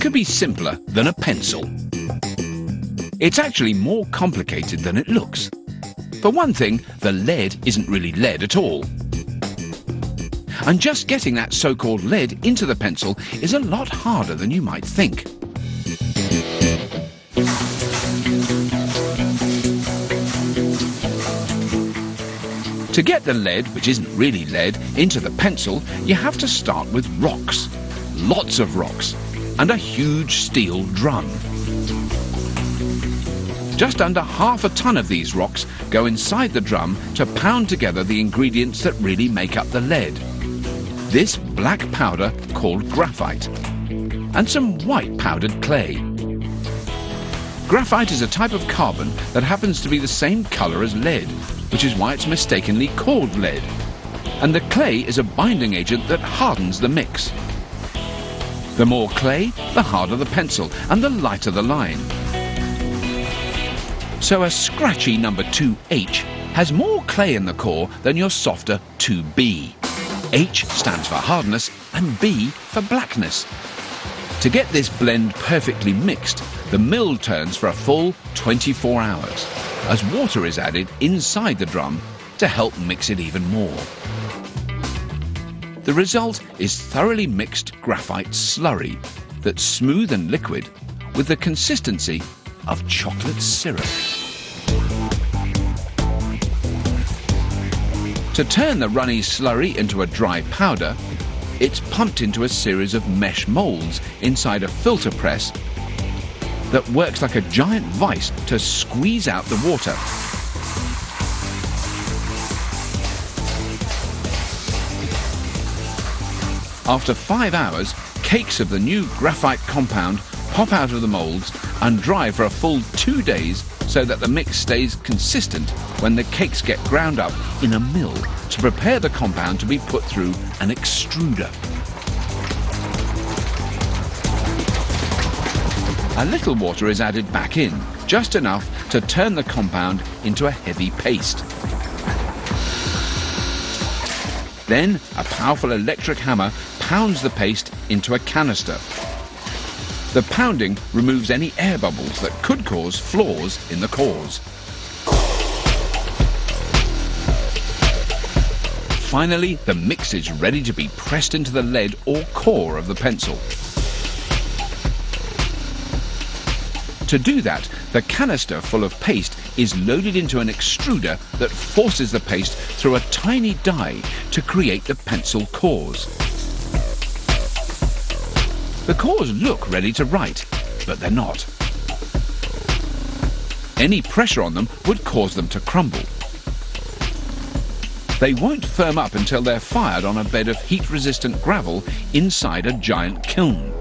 could be simpler than a pencil. It's actually more complicated than it looks. For one thing, the lead isn't really lead at all. And just getting that so-called lead into the pencil is a lot harder than you might think. To get the lead, which isn't really lead, into the pencil, you have to start with rocks. Lots of rocks. And a huge steel drum. Just under half a ton of these rocks go inside the drum to pound together the ingredients that really make up the lead. This black powder called graphite, and some white powdered clay. Graphite is a type of carbon that happens to be the same colour as lead, which is why it's mistakenly called lead. And the clay is a binding agent that hardens the mix. The more clay, the harder the pencil, and the lighter the line. So a scratchy number 2H has more clay in the core than your softer 2B. H stands for hardness and B for blackness. To get this blend perfectly mixed, the mill turns for a full 24 hours, as water is added inside the drum to help mix it even more. The result is thoroughly mixed graphite slurry that's smooth and liquid with the consistency of chocolate syrup. To turn the runny slurry into a dry powder, it's pumped into a series of mesh moulds inside a filter press that works like a giant vice to squeeze out the water. After 5 hours, cakes of the new graphite compound pop out of the moulds and dry for a full 2 days so that the mix stays consistent when the cakes get ground up in a mill to prepare the compound to be put through an extruder. A little water is added back in, just enough to turn the compound into a heavy paste. Then a powerful electric hammer pounds the paste into a canister. The pounding removes any air bubbles that could cause flaws in the cores. Finally, the mix is ready to be pressed into the lead or core of the pencil. To do that, the canister full of paste is loaded into an extruder that forces the paste through a tiny die to create the pencil cores. The cores look ready to write, but they're not. Any pressure on them would cause them to crumble. They won't firm up until they're fired on a bed of heat-resistant gravel inside a giant kiln.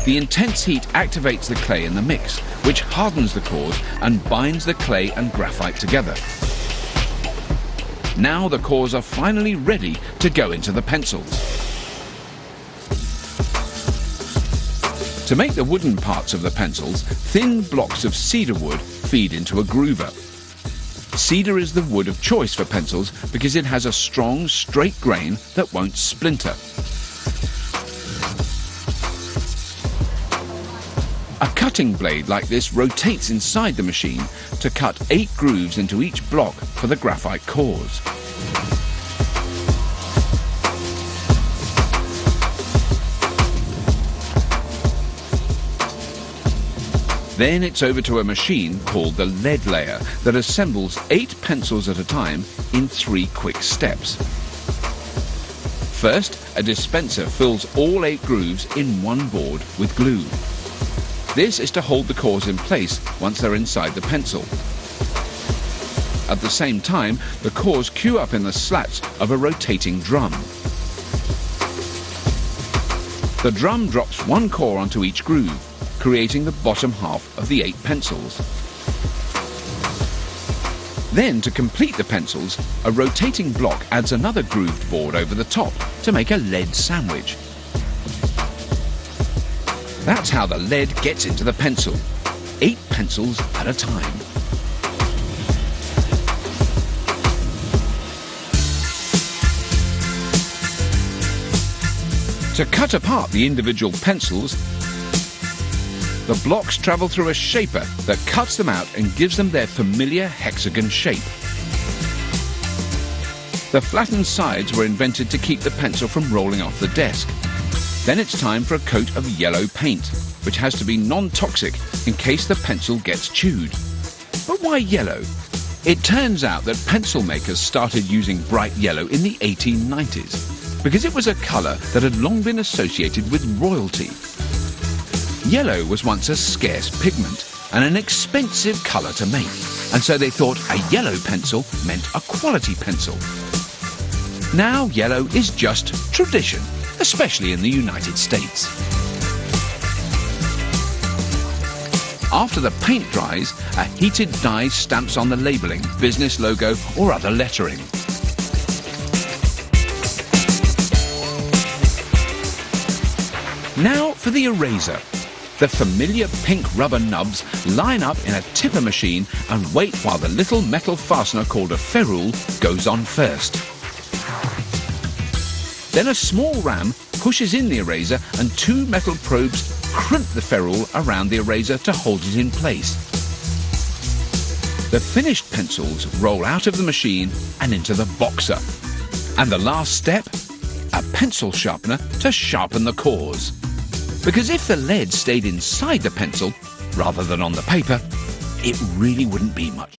The intense heat activates the clay in the mix, which hardens the cores and binds the clay and graphite together. Now the cores are finally ready to go into the pencils. To make the wooden parts of the pencils, thin blocks of cedar wood feed into a groover. Cedar is the wood of choice for pencils because it has a strong, straight grain that won't splinter. A cutting blade like this rotates inside the machine to cut 8 grooves into each block for the graphite cores. Then it's over to a machine called the lead layer that assembles 8 pencils at a time in 3 quick steps. First, a dispenser fills all 8 grooves in one board with glue. This is to hold the cores in place once they're inside the pencil. At the same time, the cores queue up in the slats of a rotating drum. The drum drops 1 core onto each groove, creating the bottom half of the 8 pencils. Then, to complete the pencils, a rotating block adds another grooved board over the top to make a lead sandwich. That's how the lead gets into the pencil, 8 pencils at a time. To cut apart the individual pencils, the blocks travel through a shaper that cuts them out and gives them their familiar hexagon shape. The flattened sides were invented to keep the pencil from rolling off the desk. Then it's time for a coat of yellow paint, which has to be non-toxic in case the pencil gets chewed. But why yellow? It turns out that pencil makers started using bright yellow in the 1890s because it was a colour that had long been associated with royalty. Yellow was once a scarce pigment and an expensive colour to make, and so they thought a yellow pencil meant a quality pencil. Now yellow is just tradition, especially in the United States. After the paint dries, a heated dye stamps on the labelling, business logo or other lettering. Now for the eraser. The familiar pink rubber nubs line up in a tipper machine and wait while the little metal fastener called a ferrule goes on first. Then a small ram pushes in the eraser and two metal probes crimp the ferrule around the eraser to hold it in place. The finished pencils roll out of the machine and into the boxer. And the last step? A pencil sharpener to sharpen the cores. Because if the lead stayed inside the pencil rather than on the paper, it really wouldn't be much.